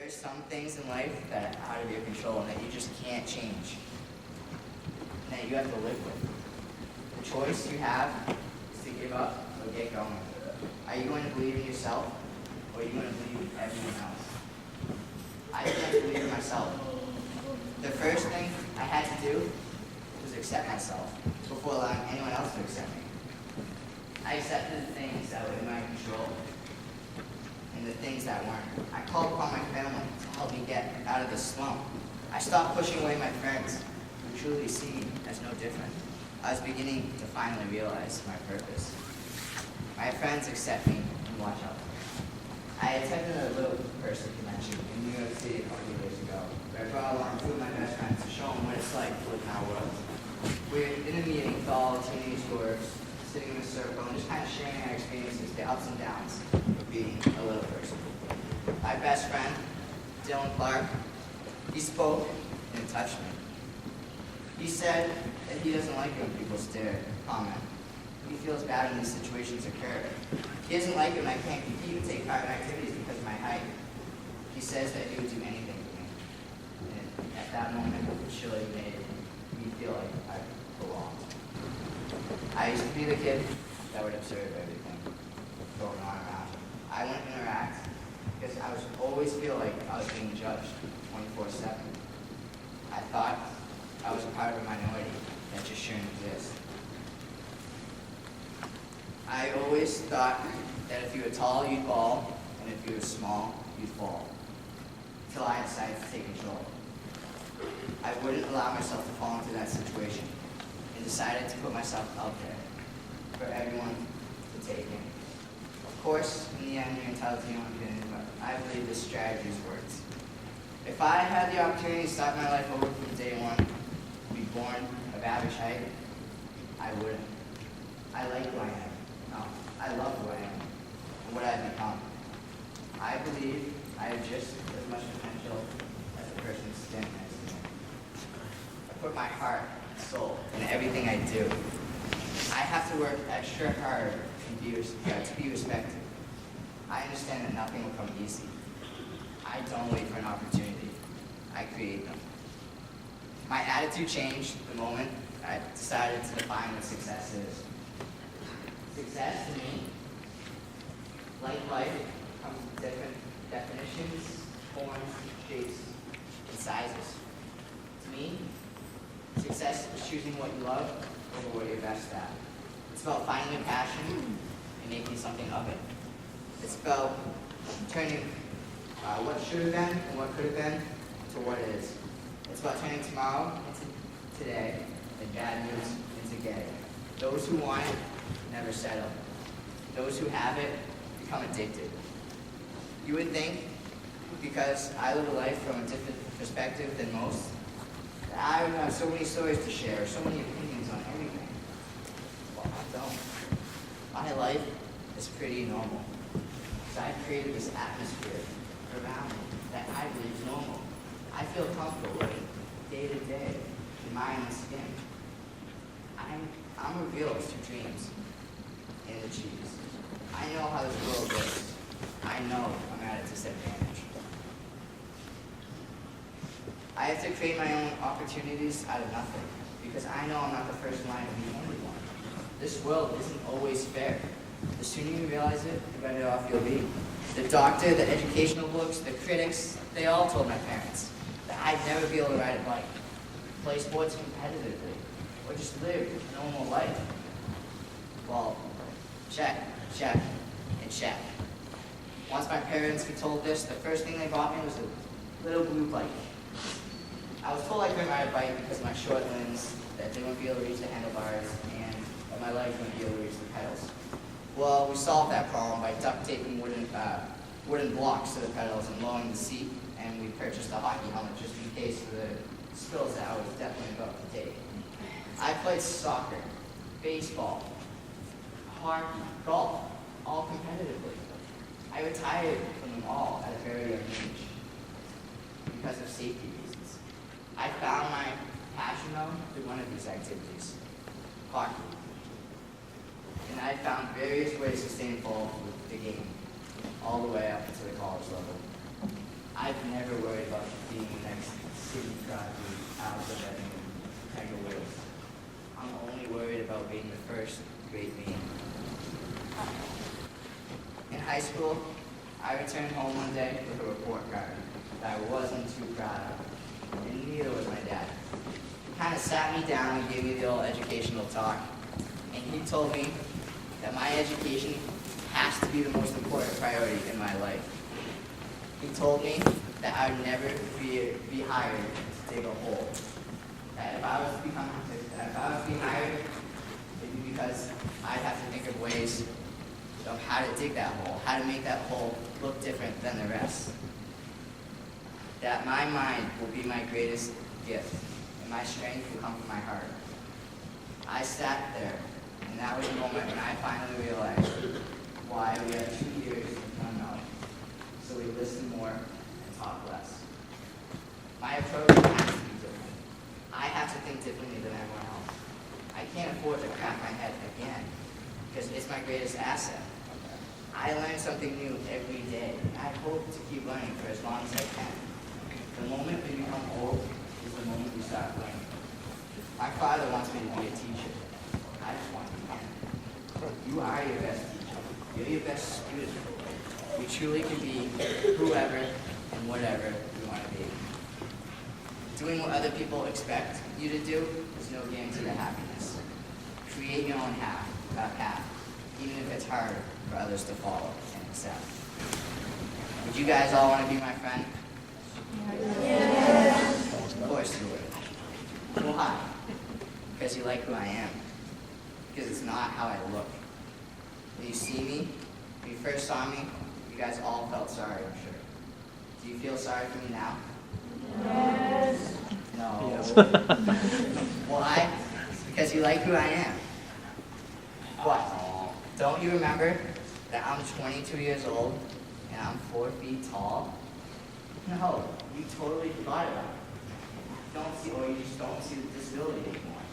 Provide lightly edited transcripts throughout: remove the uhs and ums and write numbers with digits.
There's some things in life that are out of your control and that you just can't change, and that you have to live with. The choice you have is to give up or get going. Are you going to believe in yourself, or are you going to believe in everyone else? I began to believe in myself. The first thing I had to do was accept myself before allowing anyone else to accept me. I accepted the things that were in my control and the things that weren't. I called upon my family to help me get out of this slump. I stopped pushing away my friends who truly see me as no different. I was beginning to finally realize my purpose. My friends accept me and watch out for me. I attended a little person convention in New York City a couple of years ago, where I brought along two of my best friends to show them what it's like to live in our world. We're in a meeting with all teenage dwarves, sitting in a circle and just kind of sharing our experiences, the ups and downs of being a little person. My best friend, Dylan Clark, he spoke and it touched me. He said that he doesn't like it when people stare, comment. He feels bad when these situations occur. He doesn't like it when I can't compete and take part in activities because of my height. He says that he would do anything for me. And at that moment, it surely made me feel like I belonged. I used to be the kid that would observe everything going on around me. I wouldn't interact because I would always feel like I was being judged 24/7. I thought I was a part of a minority that just shouldn't exist. I always thought that if you were tall, you'd fall, and if you were small, you'd fall. Until I decided to take control. I wouldn't allow myself to fall into that situation, and decided to put myself out there for everyone to take in. Of course, in the end, you're entitled to your own opinion, but I believe this strategy has worked. If I had the opportunity to start my life over from day one, be born of average height, I wouldn't. I like who I am. No, I love who I am and what I've become. I believe I have just as much potential as the person standing next to me. I put my heart and soul in everything I do. I have to work extra hard to be respected. I understand that nothing will come easy. I don't wait for an opportunity. I create them. My attitude changed the moment I decided to define what success is. Success to me, like life, comes in different definitions, forms, shapes, and sizes. To me, success is choosing what you love over what you're best at. It's about finding a passion and making something of it. It's about turning what should have been and what could have been to what it is. It's about turning tomorrow into today and bad news into gay. Those who want it never settle. Those who have it become addicted. You would think, because I live a life from a different perspective than most, that I would have so many stories to share, so many opinions on everything. Well, I don't. My life is pretty normal. So I've created this atmosphere around me that I believe is normal. I feel comfortable living day to day in my own skin. I'm revealed to dreams and achieves. I know how this world works. I know I'm at a disadvantage. I have to create my own opportunities out of nothing because I know I'm not the first in line to be the only one. This world isn't always fair. The sooner you realize it, the better off you'll be. The doctor, the educational books, the critics, they all told my parents that I'd never be able to ride a bike, play sports competitively, or just live a normal life. Well, check, and check. Once my parents were told this, the first thing they bought me was a little blue bike. I was told I couldn't ride a bike because of my short limbs, that they wouldn't be able to reach the handlebars, and that my legs wouldn't be able to reach the pedals. Well, we solved that problem by duct taping wooden blocks to the pedals and lowering the seat, and we purchased a hockey helmet just in case of the spills that I was definitely about to take. I played soccer, baseball, hockey, golf, all competitively. I retired from them all at a very young age because of safety reasons. I found my passion though through one of these activities, hockey. And I found various ways to stay involved with the game, all the way up to the college level. I've never worried about being the next Sidney Crosby, Alex Ovechkin, Tiger Woods. I'm only worried about being the first great me. In high school, I returned home one day with a report card that I wasn't too proud of, and neither was my dad. He kind of sat me down and gave me the old educational talk, and he told me that my education has to be the most important priority in my life. He told me that I would never be hired to dig a hole. That if I was to be hired, it'd be because I'd have to think of ways of how to dig that hole, how to make that hole look different than the rest. That my mind will be my greatest gift, and my strength will come from my heart. I sat there, and that was the moment when I finally realized why we have 2 ears and 1 mouth, so we listen more and talk less. My approach has to be different. I have to think differently than everyone else. I can't afford to crack my head again, because it's my greatest asset. I learn something new every day. I hope to keep learning for as long as I can. The moment we become old is the moment we start learning. My father wants me to be a teacher. I just want to be one. You are your best teacher. You're your best student. We truly can be whoever and whatever we want to be. Doing what other people expect you to do is no guarantee to happiness. Create your own path, even if it's hard for others to follow and accept. Would you guys all want to be my friend? Yes. Of course you would. Well, why? Because you like who I am. Because it's not how I look. When you see me, when you first saw me, you guys all felt sorry, I'm sure. Do you feel sorry for me now? Yes. No. Yes. Why? Because you like who I am. What? Don't you remember that I'm 22 years old and I'm 4 feet tall? No, you totally forgot about it. You just don't see the disability anymore.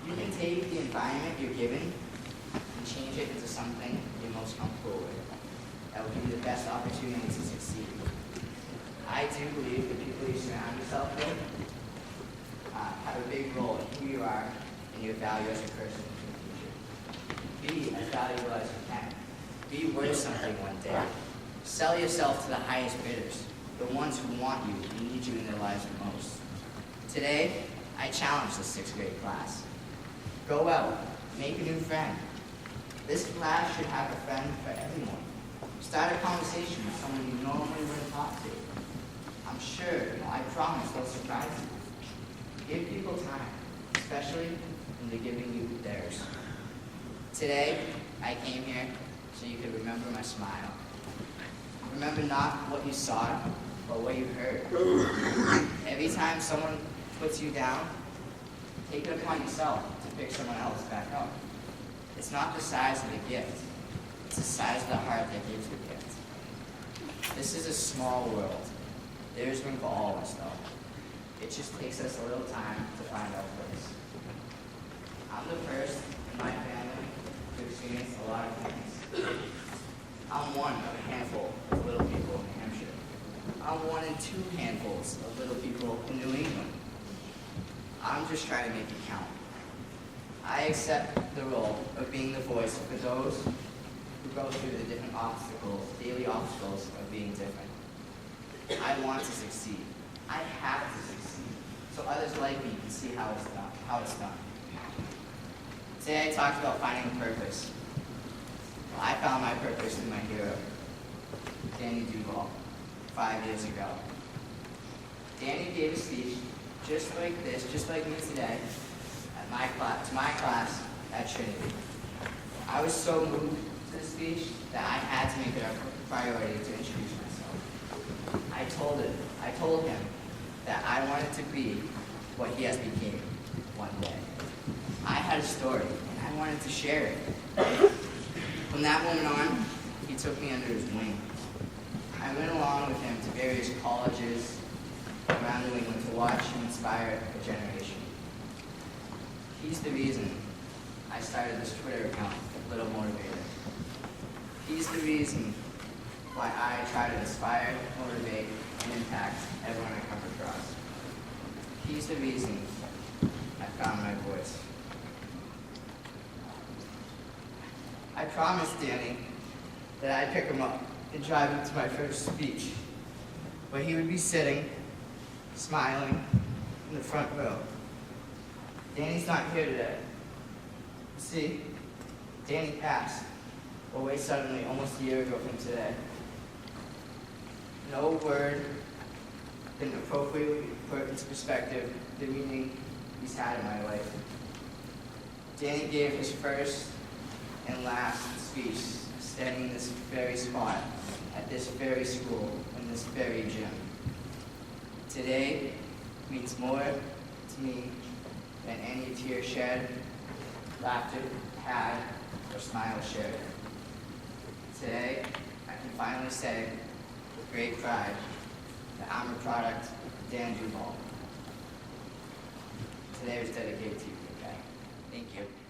You can take the environment you're given and change it into something you're most comfortable with. That will give you the best opportunity to succeed. I do believe the people you surround yourself with have a big role in who you are and your value as a person in the future. Be as valuable as you can. Be worth something one day. Sell yourself to the highest bidders, the ones who want you and need you in their lives the most. Today, I challenge the 6th grade class. Go out, make a new friend. This class should have a friend for everyone. Start a conversation with someone you normally wouldn't talk to. I'm sure, I promise they'll surprise you. Give people time, especially when they're giving you theirs. Today, I came here so you could remember my smile. Remember not what you saw, but what you heard. Every time someone puts you down, take it upon yourself to pick someone else back up. It's not the size of the gift, it's the size of the heart that gives the gift. This is a small world. There's room for all of us, though. It just takes us a little time to find our place. I'm the first in my family to experience a lot of things. I'm one of a handful of little people in New Hampshire. I'm one in 2 handfuls of little people in New England. I'm just trying to make it count. I accept the role of being the voice for those who go through the different obstacles, daily obstacles of being different. I want to succeed. I have to succeed, so others like me can see how it's done. Today I talked about finding a purpose. Well, I found my purpose in my hero, Danny Duval, 5 years ago. Danny gave a speech just like this, just like me today, to my class at Trinity. I was so moved to the speech that I had to make it a priority to introduce myself. I told him that I wanted to be what he has become one day. I had a story, and I wanted to share it. From that moment on, he took me under his wing. I went along with him to various colleges around New England to watch and inspire a generation. He's the reason I started this Twitter account, Little Motivator. He's the reason why I try to inspire, motivate, and impact everyone I come across. He's the reason I found my voice. I promised Danny that I'd pick him up and drive him to my first speech, where he would be sitting, smiling, in the front row. Danny's not here today. See, Danny passed away suddenly almost a year ago from today. No word can appropriately put into perspective the meaning he's had in my life. Danny gave his first and last speech standing in this very spot, at this very school, in this very gym. Today means more to me than any tear shed, laughter had, or smile shared. Today, I can finally say with great pride that I'm a product of Dan Duval. Today was dedicated to you, okay? Thank you.